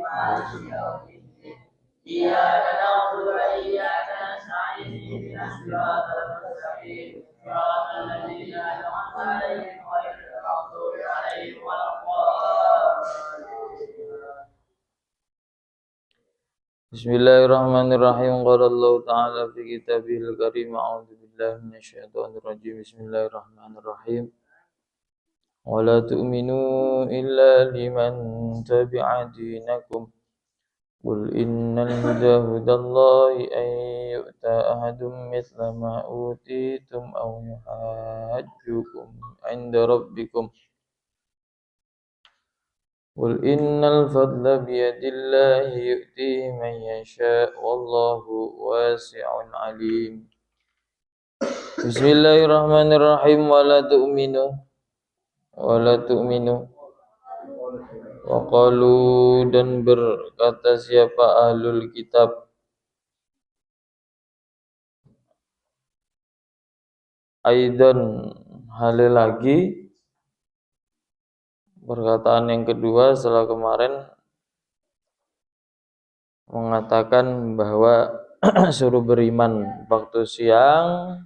مالك يوم الدين إياك نعبد وإياك نستعين اهدنا الصراط المستقيم صراط الذين أنعمت عليهم غير المغضوب عليهم ولا الضالين. Bismillahirrahmanirrahim. Qala Allah Ta'ala fi kitabihil karim. A'udzu billahi minasyaitonir rajim. Bismillahirrahmanirrahim. Wa la tu'minu illa liman tabi'a dinakum. Qul innal huda hudallahi an yu'ta ahadum mithla ma utitum aw yuhajjukum 'inda rabbikum. Qul innal fadla biyadillahi yu'tihi man yasha' wallahu wasi'un alim. Bismillahirrahmanirrahim. Wala tu'minu wa qalu, dan berkata siapa ahlul kitab, aidan hal lagi, perkataan yang kedua setelah kemarin mengatakan bahwa suruh beriman waktu siang,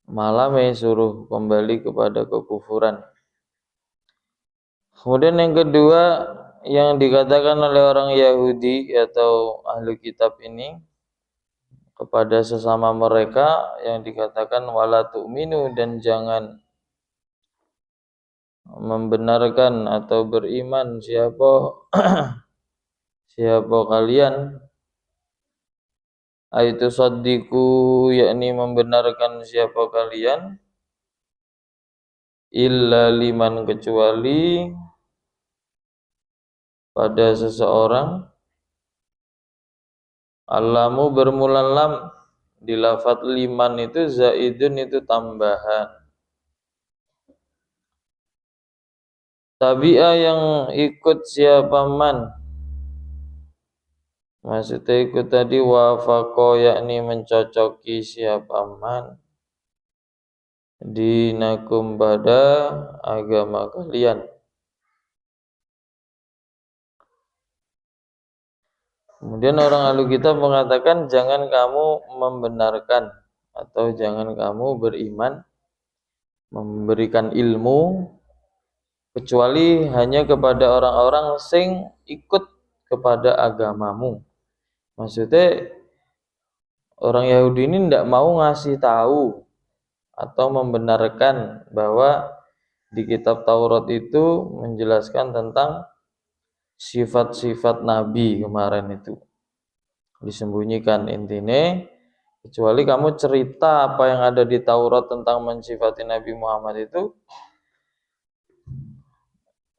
malam suruh kembali kepada kekufuran. Kemudian yang kedua yang dikatakan oleh orang Yahudi atau ahli kitab ini kepada sesama mereka yang dikatakan wala tu'minu, dan jangan membenarkan atau beriman siapa kalian, aitu saddiqu, yakni membenarkan siapa kalian, illa liman, kecuali pada seseorang, alamu bermula lam, di lafadz liman itu zaidun, itu tambahan. Tabi'ah yang ikut siapa man, maksudnya ikut tadi wafaqo, yakni mencocoki siapa man, dinakum, pada agama kalian. Kemudian orang ahli kitab mengatakan jangan kamu membenarkan atau jangan kamu beriman, memberikan ilmu kecuali hanya kepada orang-orang sing ikut kepada agamamu. Maksudnya orang Yahudi ini tidak mau ngasih tahu atau membenarkan bahwa di kitab Taurat itu menjelaskan tentang sifat-sifat Nabi kemarin itu disembunyikan. Intinya kecuali kamu cerita apa yang ada di Taurat tentang mensifati Nabi Muhammad itu,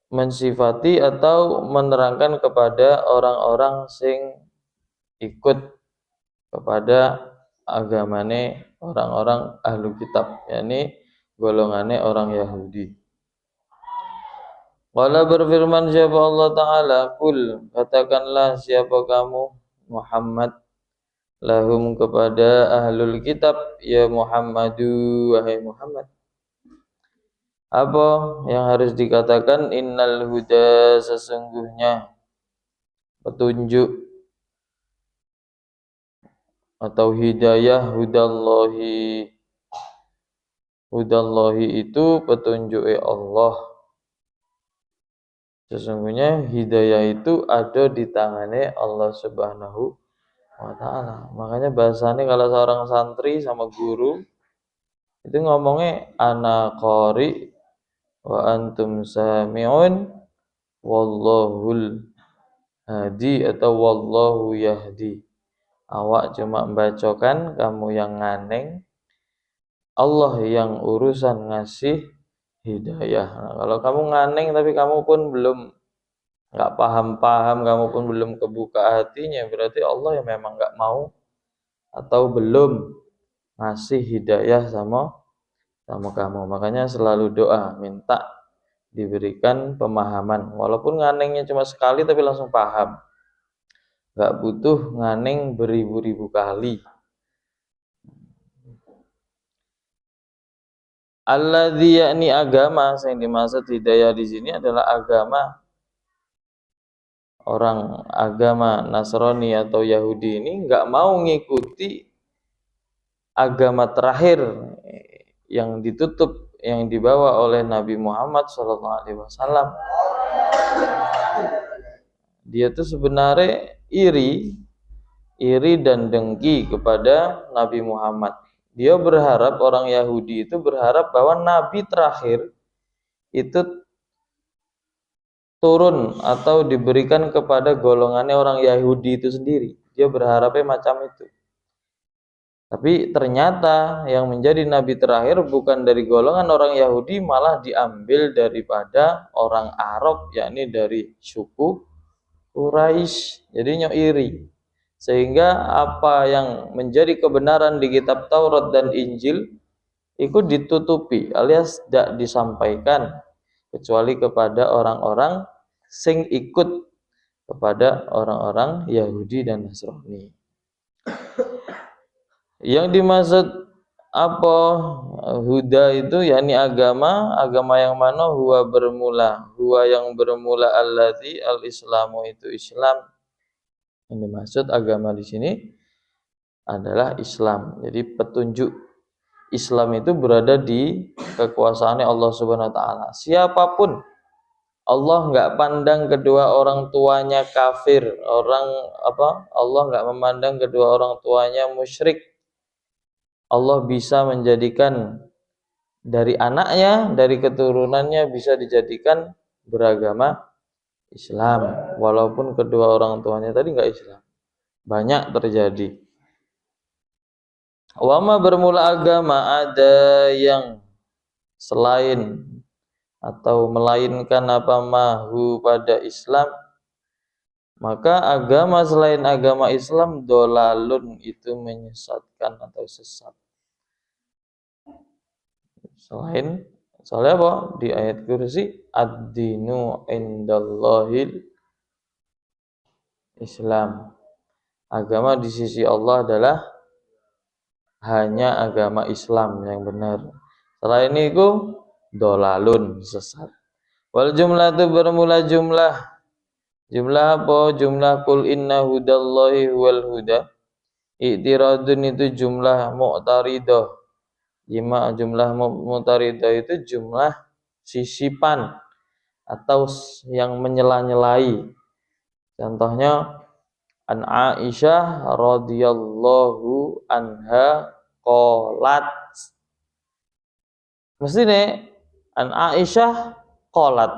mensifati atau menerangkan kepada orang-orang sing ikut kepada agamane orang-orang ahlu kitab, yakni golongannya orang Yahudi. Wala, berfirman siapa Allah Ta'ala, kul, katakanlah siapa kamu Muhammad, lahum, kepada ahlul kitab, ya Muhammadu, wahai Muhammad, apa yang harus dikatakan, innal huda, sesungguhnya petunjuk atau hidayah, hudallahi itu petunjuk Allah. Sesungguhnya hidayah itu ada di tangannya Allah Subhanahu wa Ta'ala. Makanya bahasanya kalau seorang santri sama guru itu ngomongnya ana qari wa antum sami'un wallahul hadi atau wallahu yahdi. Awak cuma membacakan, kamu yang nganeng, Allah yang urusan ngasih hidayah. Nah, kalau kamu nganeng tapi kamu pun belum nggak paham-paham, kamu pun belum kebuka hatinya, berarti Allah yang memang nggak mau atau belum ngasih hidayah sama kamu. Makanya selalu doa, minta diberikan pemahaman. Walaupun nganengnya cuma sekali tapi langsung paham. Nggak butuh nganeng beribu-ribu kali. Alladzi, yakni agama, yang dimaksud hidayah di sini adalah agama orang agama Nasrani atau Yahudi ini nggak mau ngikuti agama terakhir yang ditutup, yang dibawa oleh Nabi Muhammad SAW. Dia tuh sebenarnya iri dan dengki kepada Nabi Muhammad. Dia berharap, orang Yahudi itu berharap bahwa Nabi terakhir itu turun atau diberikan kepada golongannya orang Yahudi itu sendiri. Dia berharapnya macam itu. Tapi ternyata yang menjadi nabi terakhir bukan dari golongan orang Yahudi, malah diambil daripada orang Arab, yakni dari suku Quraisy. Jadinya iri. Sehingga apa yang menjadi kebenaran di kitab Taurat dan Injil itu ditutupi alias tidak disampaikan kecuali kepada orang-orang sing ikut kepada orang-orang Yahudi dan Nasrani. Yang dimaksud apa huda itu yakni agama yang mana huwa yang bermula allazi al-islamu itu Islam. Yang dimaksud agama di sini adalah Islam. Jadi petunjuk Islam itu berada di kekuasaannya Allah Subhanahu wa taala. Siapapun Allah nggak pandang kedua orang tuanya kafir, Allah nggak memandang kedua orang tuanya musyrik. Allah bisa menjadikan dari anaknya, dari keturunannya bisa dijadikan beragama Islam, walaupun kedua orang tuanya tadi nggak Islam. Banyak terjadi. Wama bermula agama, ada yang selain atau melainkan apa mahu pada Islam, maka agama selain agama Islam dolalun itu menyesatkan atau sesat. Soalnya apa? Di ayat kursi ad-dinu indallahil Islam. Agama di sisi Allah adalah hanya agama Islam yang benar. Selain itu dolalun, sesat. Wal jumlah itu bermula jumlah apa? Jumlah kul inna hudallahi wal huda. I'tiradun itu jumlah mu'taridah. Jumlah mu'taridah itu jumlah sisipan atau yang menyela-nyelai. Contohnya an Aisyah radhiyallahu anha qalat. Mesti nih an Aisyah qalat,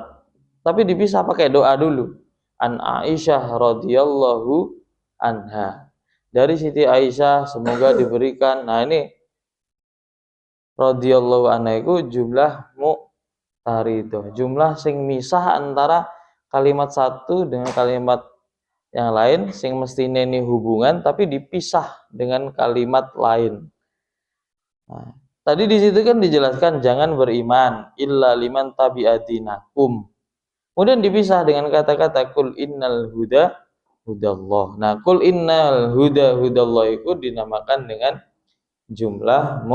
tapi dipisah pakai doa dulu. An Aisyah radhiyallahu anha. Dari Siti Aisyah semoga diberikan. Nah ini radhiyallahu anha itu jumlah mu'taridah, jumlah sing misah antara kalimat satu dengan kalimat yang lain, sing mestine ini hubungan tapi dipisah dengan kalimat lain. Nah, tadi di situ kan dijelaskan jangan beriman illa liman tabi'adinakum. Kemudian dipisah dengan kata-kata kul innal huda hudallah. Nah, kul innal huda hudallah itu dinamakan dengan jumlah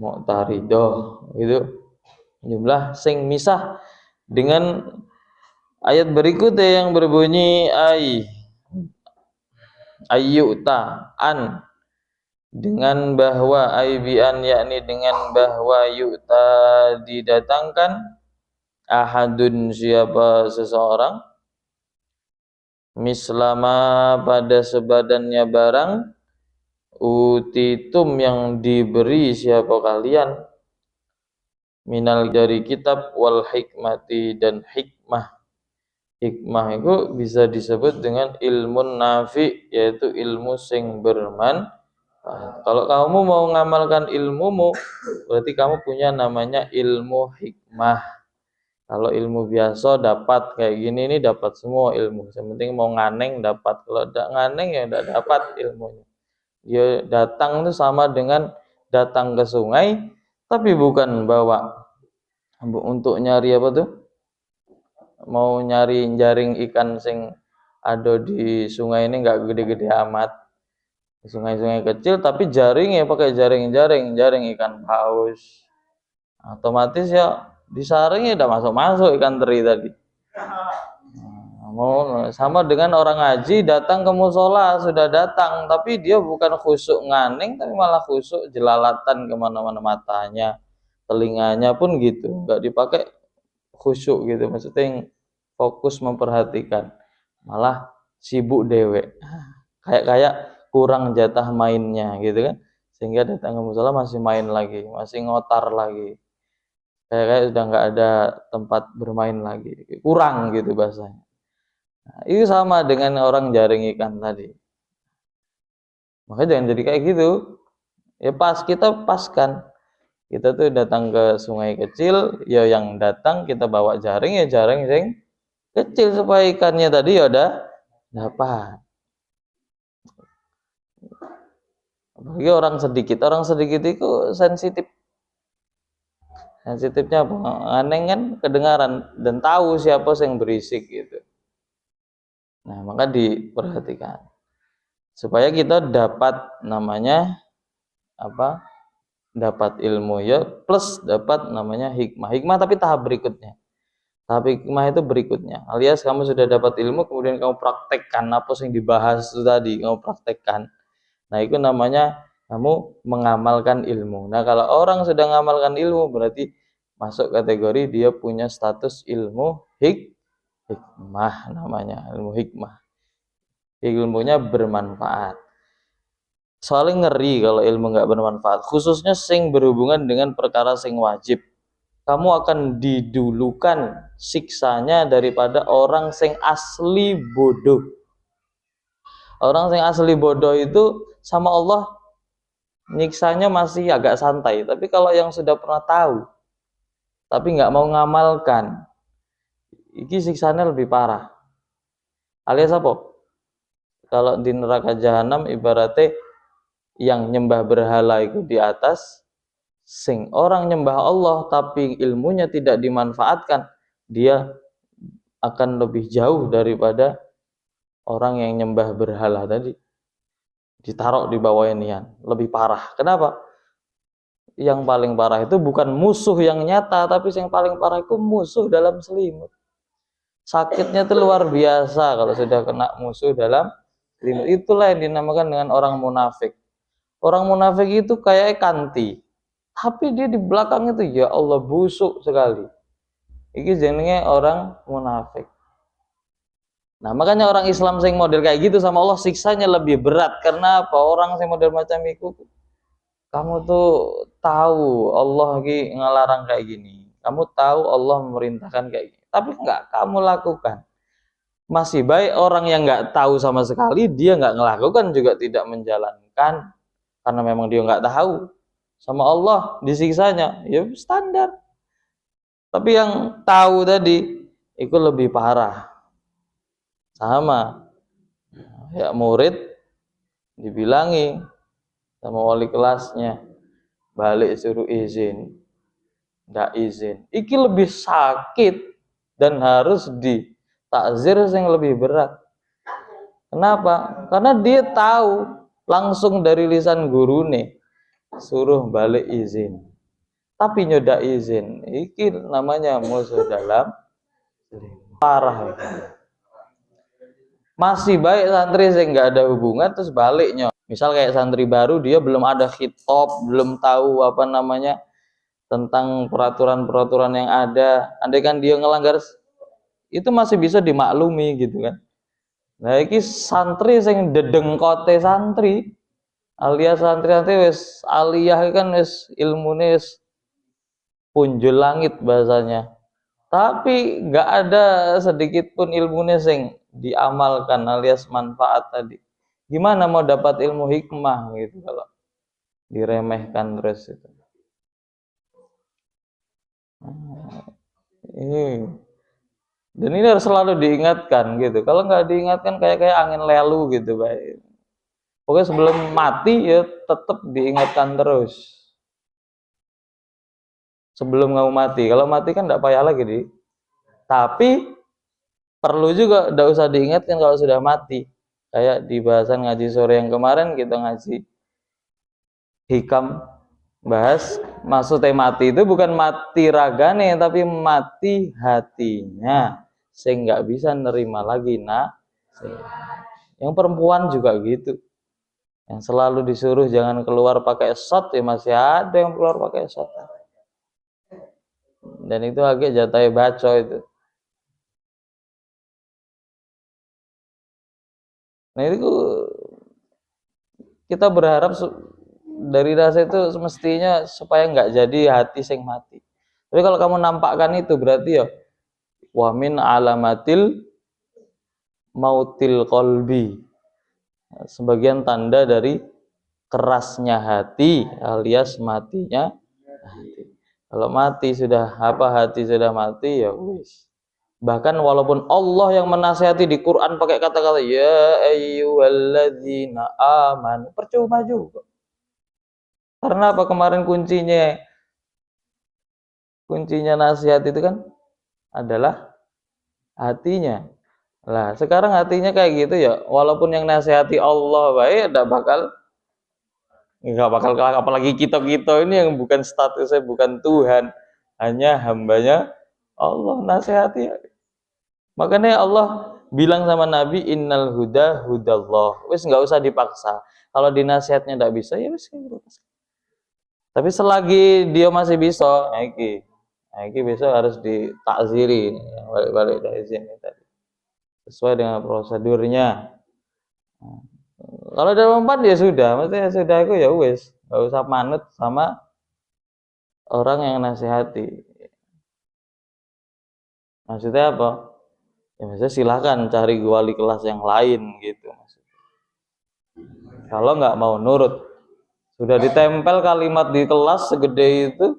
mu'taridah. Itu jumlah sing misah dengan ayat berikutnya yang berbunyi ayyuta an, dengan bahwa aibian yakni dengan bahwa yu'ta didatangkan ahadun siapa seseorang mislama pada sebadannya barang utitum yang diberi siapa kalian minal dari kitab wal hikmati dan hikmah. Hikmah itu bisa disebut dengan ilmu nafi, yaitu ilmu sing bermanfaat. Kalau kamu mau ngamalkan ilmumu, berarti kamu punya namanya ilmu hikmah. Kalau ilmu biasa dapat kayak gini ini dapat semua ilmu. Yang penting mau nganeng dapat. Kalau tidak nganeng ya tidak dapat ilmunya. Dia datang itu sama dengan datang ke sungai, tapi bukan bawa untuk nyari apa tuh? Mau nyari jaring ikan sing ada di sungai ini nggak gede-gede amat, sungai-sungai kecil, tapi jaring ya pakai jaring ikan paus, otomatis ya disaring ya udah masuk ikan teri tadi. Sama dengan orang ngaji datang ke musola, sudah datang tapi dia bukan khusyuk nganing tapi malah khusyuk jelalatan kemana-mana, matanya, telinganya pun gitu, nggak dipakai khusyuk gitu, maksudnya yang fokus memperhatikan, malah sibuk dewek, kayak kurang jatah mainnya gitu kan, sehingga datang ke musola masih main lagi, masih ngotar lagi, kayak sudah nggak ada tempat bermain lagi, kurang gitu bahasanya. Nah, itu sama dengan orang jaring ikan tadi. Makanya jangan jadi kayak gitu. Ya kita paskan. Kita tuh datang ke sungai kecil, ya yang datang kita bawa jaring, ya jaring yang kecil supaya ikannya tadi ya udah dapat. Apalagi orang sedikit itu sensitif. Sensitifnya apa? Aneh kan kedengaran dan tahu siapa yang berisik gitu. Nah, maka diperhatikan supaya kita dapat namanya apa? Dapat ilmu ya plus dapat namanya hikmah tapi tahap berikutnya. Tahap hikmah itu berikutnya, alias kamu sudah dapat ilmu kemudian kamu praktekkan apa yang dibahas itu tadi, kamu praktekkan. Nah, itu namanya kamu mengamalkan ilmu. Nah, kalau orang sudah mengamalkan ilmu berarti masuk kategori dia punya status ilmu hikmah, namanya ilmu hikmah. Ilmunya bermanfaat. Soalnya ngeri kalau ilmu nggak bermanfaat, khususnya sing berhubungan dengan perkara sing wajib. Kamu akan didulukan siksanya daripada orang sing asli bodoh. Orang sing asli bodoh itu sama Allah nyiksanya masih agak santai, tapi kalau yang sudah pernah tahu tapi nggak mau ngamalkan, iki siksanya lebih parah. Alias apa? Kalau di neraka jahanam ibaratnya yang nyembah berhala itu di atas, sing orang nyembah Allah tapi ilmunya tidak dimanfaatkan, dia akan lebih jauh daripada orang yang nyembah berhala tadi, ditaruh di bawah inian, lebih parah. Kenapa? Yang paling parah itu bukan musuh yang nyata, tapi yang paling parah itu musuh dalam selimut. Sakitnya itu luar biasa kalau sudah kena musuh dalam selimut. Itulah yang dinamakan dengan orang munafik. Orang munafik itu kayak kanti, tapi dia di belakang itu ya Allah busuk sekali. Ini jenenge orang munafik. Nah, makanya orang Islam sing model kayak gitu sama Allah siksanya lebih berat. Karena apa? Orang sing model macam itu, kamu tuh tahu Allah lagi ngelarang kayak gini, kamu tahu Allah memerintahkan kayak gini, tapi enggak kamu lakukan. Masih baik orang yang enggak tahu sama sekali, dia enggak ngelakukan juga tidak menjalankan, karena memang dia enggak tahu. Sama Allah disiksanya ya standar. Tapi yang tahu tadi itu lebih parah. Sama ya, murid dibilangi sama wali kelasnya, balik suruh izin, nggak izin, iki lebih sakit dan harus ditakzir yang lebih berat. Kenapa? Karena dia tahu langsung dari lisan guru nih, suruh balik izin, tapi nyodak izin, iki namanya musuh dalam parah. Masih baik santri yang nggak ada hubungan terus baliknya, misal kayak santri baru, dia belum ada khitab, belum tahu apa namanya tentang peraturan-peraturan yang ada, andai kan dia ngelanggar itu masih bisa dimaklumi gitu kan. Nah, ini santri yang dedengkote santri, alias santri wis aliyah kan wis ilmune wis punjul langit bahasanya, tapi nggak ada sedikit pun ilmunya sing diamalkan alias manfaat tadi. Gimana mau dapat ilmu hikmah gitu kalau diremehkan terus itu. Dan ini harus selalu diingatkan gitu. Kalau nggak diingatkan kayak angin lalu gitu, baik. Pokoknya sebelum mati ya tetap diingatkan terus. Sebelum kamu mati. Kalau mati kan nggak payah lagi, tapi perlu juga tidak usah diingatkan kalau sudah mati. Kayak di bahasan ngaji sore yang kemarin kita ngaji hikam bahas maksudnya mati itu bukan mati ragane tapi mati hatinya. sehingga nggak bisa nerima lagi nasihat. Yang perempuan juga gitu, yang selalu disuruh jangan keluar pakai shot, ya masih ada yang keluar pakai shot, dan itu agak jatah baco itu. Nah itu kita berharap dari rasa itu semestinya supaya nggak jadi hati sing mati. Tapi kalau kamu nampakkan itu berarti ya wa min alamatil mautil qalbi, sebagian tanda dari kerasnya hati alias matinya hati. Kalau mati sudah hati sudah mati ya wis. Bahkan walaupun Allah yang menasihati di Quran pakai kata-kata ya ayyuhalladzina amanu, percuma juga. Karena apa? Kemarin kuncinya nasihat itu kan adalah hatinya. Lah sekarang hatinya kayak gitu ya, walaupun yang nasihati Allah baik, nggak bakal kalah, apalagi kita ini yang bukan statusnya bukan Tuhan, hanya hambanya Allah, nasihati. Makanya Allah bilang sama Nabi innal huda hudallah, wis nggak usah dipaksa. Kalau dinasihatnya nggak bisa ya wis. Tapi selagi dia masih bisa, iki besok harus ditakziri, balik-balik dari sini tadi, sesuai dengan prosedurnya. Kalau ada lompat ya sudah, maksudnya sudah itu ya wis, nggak usah manut sama orang yang nasihati. Maksudnya apa? Ya maksudnya silahkan cari wali kelas yang lain gitu. Kalau nggak mau nurut, sudah ditempel kalimat di kelas segede itu,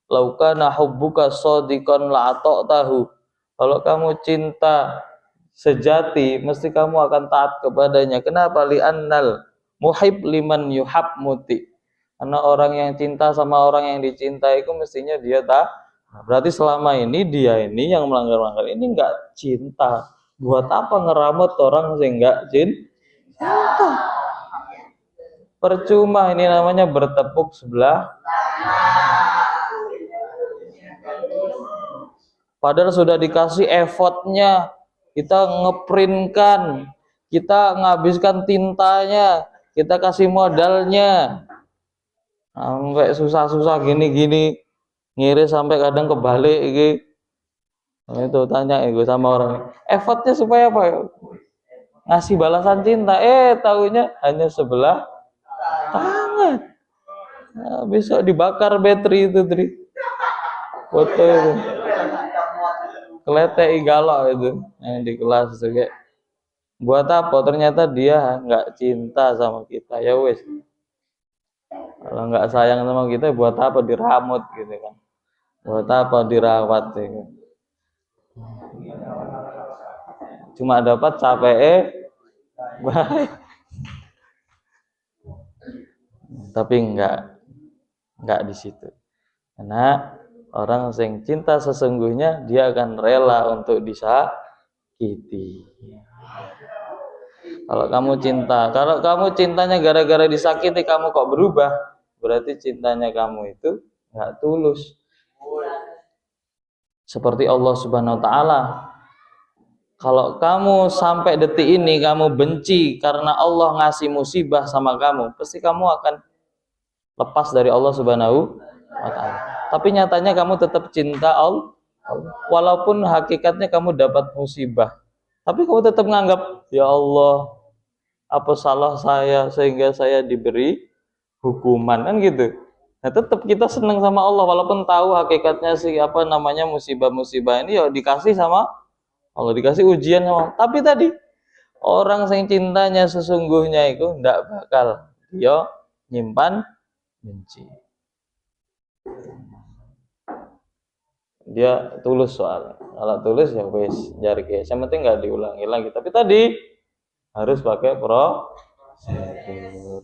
laukana hubbuka shadiqan la ata'tahu. Kalau kamu cinta sejati, mesti kamu akan taat kepadanya. Kenapa? Li'annal muhib liman yuhab muti. Karena orang yang cinta sama orang yang dicintai itu mestinya dia tak. Berarti selama ini dia ini yang melanggar-langgar ini nggak cinta. Buat apa ngeramut orang sehingga cinta? Percuma, ini namanya bertepuk sebelah. Padahal sudah dikasih effortnya, kita ngeprintkan, kita nghabiskan tintanya, kita kasih modalnya, sampai susah-susah gini-gini, ngiris sampai kadang kebalik gitu. Nah, itu tanya gue sama orang, effortnya supaya apa? Ngasih balasan cinta, taunya hanya sebelah tangan. Nah, besok dibakar bateri itu, foto itu, keletei galak itu yang di kelas itu kayak. Buat apa? Ternyata dia nggak cinta sama kita, ya wes. Kalau nggak sayang sama kita, buat apa diramut gitu kan? Buat apa dirawat gitu? Cuma dapat capek, baik. Tapi nggak di situ. Karena orang yang cinta sesungguhnya dia akan rela untuk disakiti. Kalau kamu cintanya gara-gara disakiti kamu kok berubah, berarti cintanya kamu itu nggak tulus. Seperti Allah Subhanahu wa taala. Kalau kamu sampai detik ini kamu benci karena Allah ngasih musibah sama kamu, pasti kamu akan lepas dari Allah Subhanahu wa taala. Tapi nyatanya kamu tetap cinta Allah, walaupun hakikatnya kamu dapat musibah. Tapi kamu tetap menganggap, ya Allah, apa salah saya sehingga saya diberi hukuman, kan gitu. Nah, tetap kita senang sama Allah walaupun tahu hakikatnya musibah-musibah ini ya dikasih sama Allah, dikasih ujian sama Allah. Tapi tadi orang yang cintanya sesungguhnya itu tidak bakal dia nyimpan benci. Dia tulus soalnya. Kalau tulus ya wes jari guys. Yang penting nggak diulangi lagi. Tapi tadi harus pakai prosedur.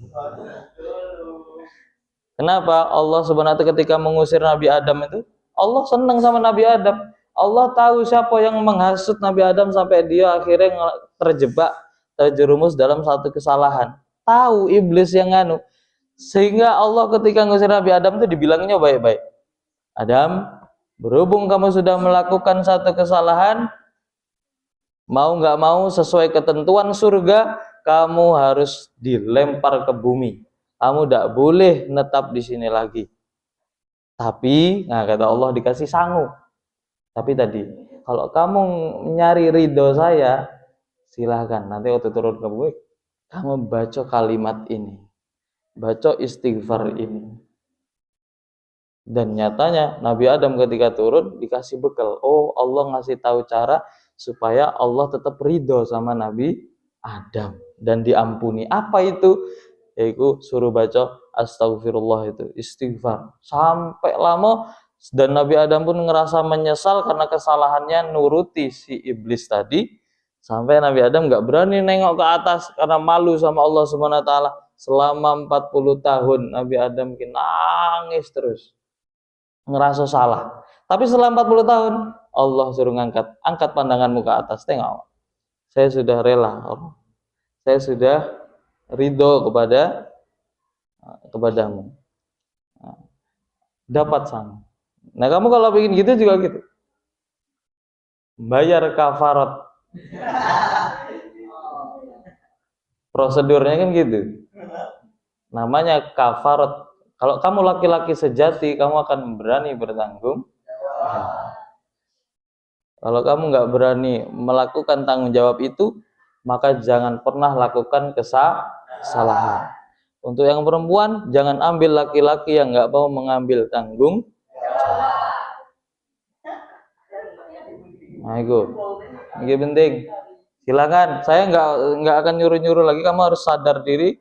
Kenapa Allah Subhanahu wa taala ketika mengusir Nabi Adam itu, Allah senang sama Nabi Adam. Allah tahu siapa yang menghasut Nabi Adam sampai dia akhirnya terjerumus dalam satu kesalahan. Tahu iblis yang nganu. Sehingga Allah ketika mengusir Nabi Adam itu dibilangnya baik-baik. Adam, berhubung kamu sudah melakukan satu kesalahan, Mau nggak mau sesuai ketentuan surga, kamu harus dilempar ke bumi. Kamu tidak boleh netap di sini lagi. Tapi, nah kata Allah dikasih sangu. Tapi tadi, kalau kamu nyari ridho saya, silahkan. Nanti waktu turun ke bumi, kamu baca kalimat ini. Baca istighfar ini. Dan nyatanya Nabi Adam ketika turun dikasih bekal. Oh, Allah ngasih tahu cara supaya Allah tetap ridho sama Nabi Adam dan diampuni. Apa itu? Yaitu suruh baca astagfirullah, itu istighfar sampai lama. Dan Nabi Adam pun ngerasa menyesal karena kesalahannya nuruti si iblis tadi, sampai Nabi Adam nggak berani nengok ke atas karena malu sama Allah Subhanahu wa taala. Selama 40 tahun Nabi Adam nangis terus, ngerasa salah. Tapi setelah 40 tahun Allah suruh angkat pandanganmu ke atas, tengok, saya sudah rela, saya sudah ridho kepadamu, dapat sang. Nah kamu kalau bikin gitu juga gitu, bayar kafarat, prosedurnya kan gitu, namanya kafarat. Kalau kamu laki-laki sejati, kamu akan berani bertanggung. Kalau kamu nggak berani melakukan tanggung jawab itu, maka jangan pernah lakukan kesalahan. Untuk yang perempuan, jangan ambil laki-laki yang nggak mau mengambil tanggung jawab. Nah itu penting. Silakan, saya nggak akan nyuruh-nyuruh lagi. Kamu harus sadar diri.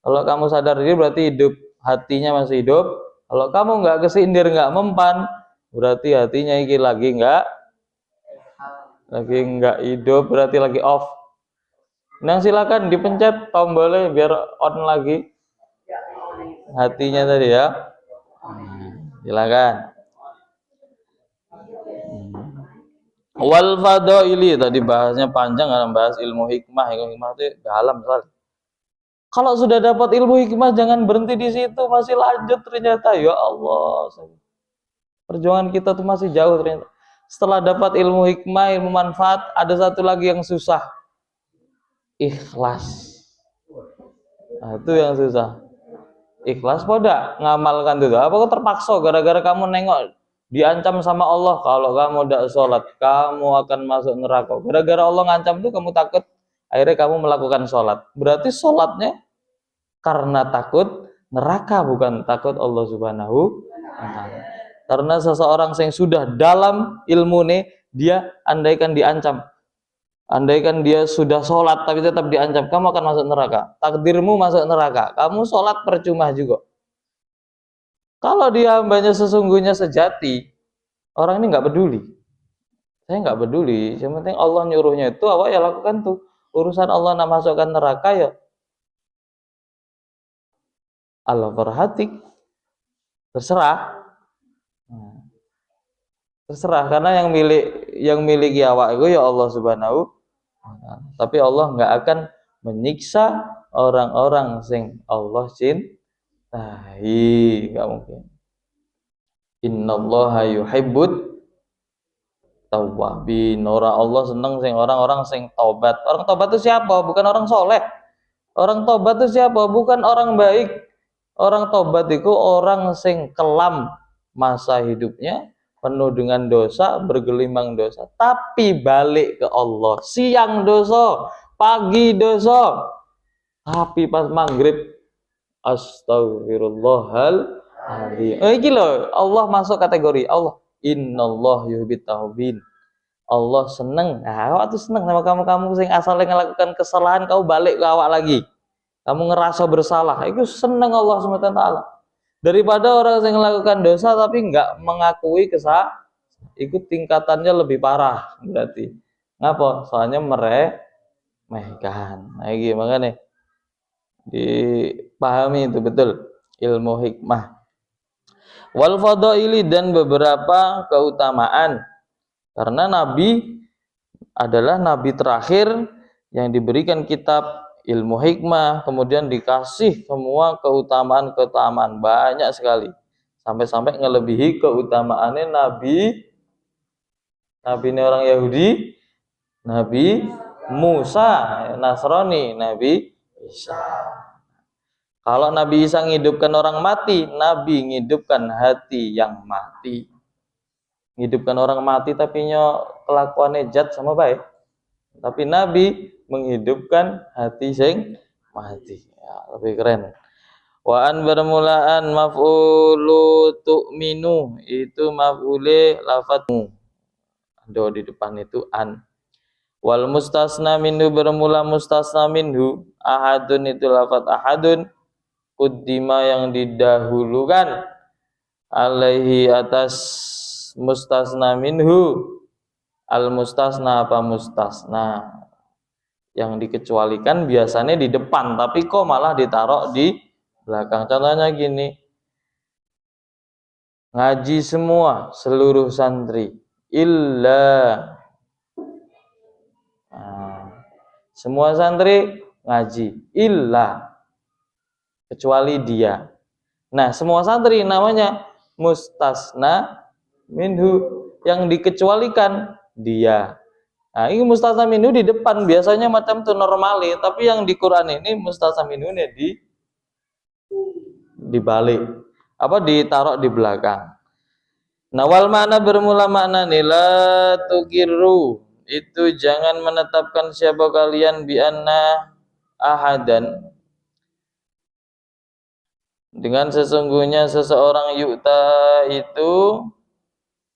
Kalau kamu sadar diri berarti hidup, hatinya masih hidup. Kalau kamu nggak kesindir, nggak mempan, berarti hatinya ini lagi nggak hidup, berarti lagi off. Nah silakan dipencet tombolnya biar on lagi hatinya tadi ya. Silakan. Wal fadaili, tadi bahasnya panjang, kan bahas ilmu hikmah. Ilmu hikmah itu dalam sekali. Kalau sudah dapat ilmu hikmah jangan berhenti di situ, masih lanjut ternyata. Ya Allah, perjuangan kita tuh masih jauh ternyata. Setelah dapat ilmu hikmah, ilmu manfaat, ada satu lagi yang susah. Ikhlas. Nah, itu yang susah. Ikhlas pada ngamalkan itu. Apa kok terpaksa gara-gara kamu nengok diancam sama Allah, kalau kamu tidak sholat kamu akan masuk neraka. Gara-gara Allah ngancam itu kamu takut, akhirnya kamu melakukan sholat. Berarti sholatnya karena takut neraka, bukan takut Allah Subhanahu wa ta'ala. Karena seseorang yang sudah dalam ilmu nih, dia andaikan diancam, andaikan dia sudah sholat tapi tetap diancam, kamu akan masuk neraka, takdirmu masuk neraka, kamu sholat percuma juga. Kalau dia hambanya sesungguhnya sejati, orang ini nggak peduli. Saya nggak peduli, yang penting Allah nyuruhnya itu apa ya lakukan tuh. Urusan Allah nak masukkan neraka ya Allah berhati, terserah. Terserah, karena yang miliki awak itu ya Allah Subhanahu wa ta'ala. Tapi Allah nggak akan menyiksa orang-orang sing Allah cintai, nggak mungkin. Innallaha yuhibbut tawwabin. Allah seneng sing orang-orang sing tobat. Orang tobat itu siapa? Bukan orang soleh. Orang tobat itu siapa? Bukan orang baik. Orang tobat itu orang sing kelam masa hidupnya penuh dengan dosa, bergelimang dosa, tapi balik ke Allah. Siang dosa, pagi dosa, tapi pas maghrib astagfirullahaladzim. Ini loh, Allah masuk kategori Allah. Innallah yuhibbut tawwabin. Allah seneng. Nah, awak tuh seneng sama kamu sing asalnya melakukan kesalahan, kau balik ke awak lagi. Kamu ngerasa bersalah, itu seneng Allah SWT. Daripada orang yang melakukan dosa tapi nggak mengakui kesalahan, itu tingkatannya lebih parah berarti. Ngapa? Soalnya meremehkan. Nah, gimana nih? Dipahami itu betul ilmu hikmah. Wal fadaili, dan beberapa keutamaan. Karena Nabi adalah Nabi terakhir yang diberikan kitab ilmu hikmah, kemudian dikasih semua keutamaan banyak sekali, sampai-sampai ngelebihi keutamaannya Nabi ini orang Yahudi Nabi Musa, Nasrani Nabi Isa. Kalau Nabi Isa menghidupkan orang mati, Nabi menghidupkan hati yang mati. Menghidupkan orang mati tapi kelakuannya jat sama baik. Tapi Nabi menghidupkan hati sing mati. Ya, lebih keren. Waan bermulaan maf'ulu tu'minu, itu maf'ule lafadmu. Do di depan itu an. Wal mustasna minhu bermula mustasna minhu, ahadun itu lafad ahadun, kuddima yang didahulukan, alaihi atas mustasna minhu, al mustasna apa mustasna yang dikecualikan biasanya di depan, tapi kok malah ditaruh di belakang. Contohnya gini, ngaji semua seluruh santri illa, nah, semua santri ngaji illa kecuali dia. Nah, semua santri namanya mustasna minhu, yang dikecualikan dia. Nah, ini mustasna minhu di depan biasanya macam itu normali, tapi yang di Quran ini mustasna minhu dibalik, apa ditaruh di belakang. Nawal makna bermula makna la tukiru, itu jangan menetapkan siapa kalian bi anna ahadan, dengan sesungguhnya seseorang yu'ta itu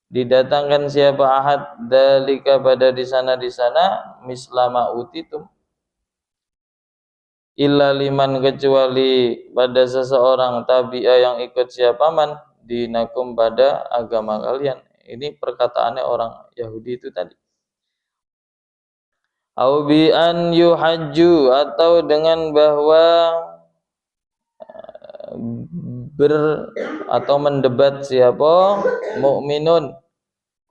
didatangkan siapa ahad dalika pada di sana mislama utitum, illa liman kecuali pada seseorang tabi'a yang ikut siapa man dinakum pada agama kalian. Ini perkataannya orang Yahudi itu tadi. Au bi an yuhajju, atau dengan bahwa atau mendebat siapa mukminun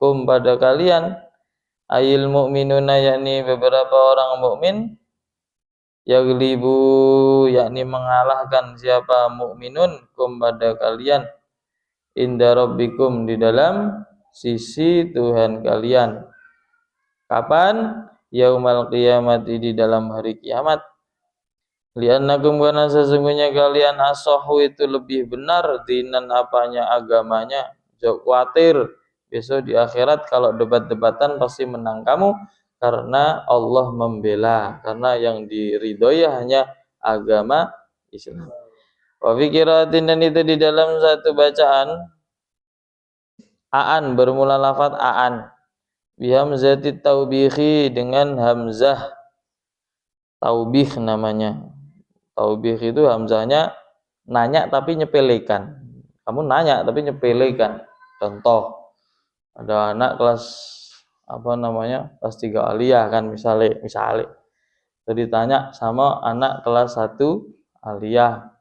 kum pada kalian, ayil mukminuna yakni beberapa orang mukmin, yaglibu yakni mengalahkan siapa mukminun kum pada kalian, inda rabbikum di dalam sisi Tuhan kalian. Kapan? Yaumal qiyamati di dalam hari kiamat. Li'annakum karena sesungguhnya kalian asohu itu lebih benar dinan apanya agamanya. Jangan khawatir besok di akhirat kalau debat-debatan pasti menang kamu, karena Allah membela, karena yang diridhoi hanya agama Islam. Wa fikiratin, dan itu di dalam satu bacaan aan bermula lafaz aan bihamzati taubihi, dengan hamzah taubih namanya. Taubih itu hamzahnya nanya tapi nyepelekan. Kamu nanya tapi nyepelekan. Contoh, ada anak kelas kelas 3 aliyah kan, misalnya jadi tanya sama anak kelas 1 aliyah.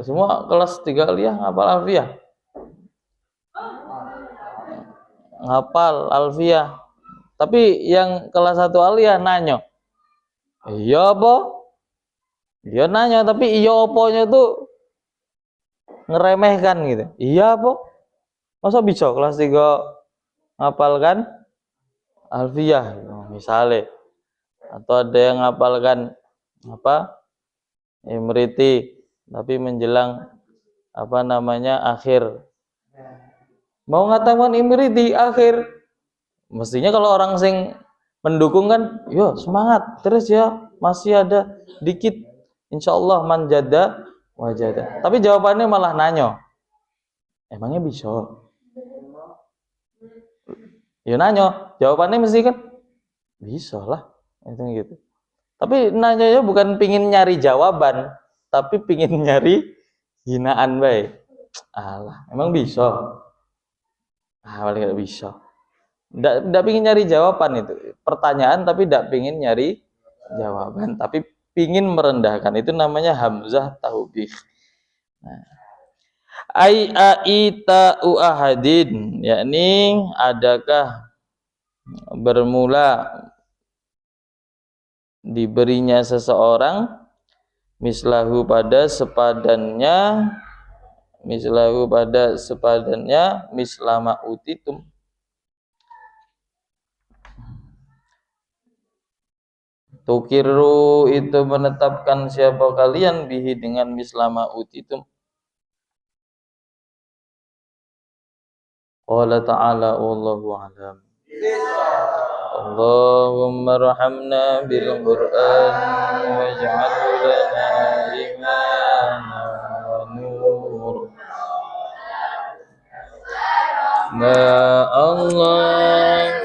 Semua kelas 3 aliyah ngapal alfiyah? Ngapal alfiyah. Tapi yang kelas 1 aliyah nanya, iya apa? Dia nanya tapi iya oponya tuh ngeremehkan gitu. Iya apa? Masa bisa kelas 3 ngapalkan alfiyah misalnya, atau ada yang ngapalkan imriti tapi menjelang akhir, mau ngatakan imriti akhir, mestinya kalau orang sing mendukung kan, yo semangat terus ya, masih ada dikit, insyaallah manjada wajada. Tapi jawabannya malah nanya, emangnya bisa? Ya nanya, jawabannya mesti kan bisa lah, itu gitu. Tapi nanya bukan pingin nyari jawaban, tapi pingin nyari hinaan baik. Alah, emang bisa? Paling nggak bisa. Nggak pingin nyari jawaban itu. Pertanyaan tapi nggak pingin nyari jawaban, tapi pingin merendahkan. Itu namanya hamzah taubih. Nah. Aita ahadin, yakni adakah bermula diberinya seseorang mislahu pada sepadannya mislama utitum, Tukiru itu menetapkan siapa kalian bihi dengan mislama utitum. Qala ta'ala wallahu a'lam. Allahumma rahamna bil Qur'an waj'alhu lana imana wa nur. Ya Allah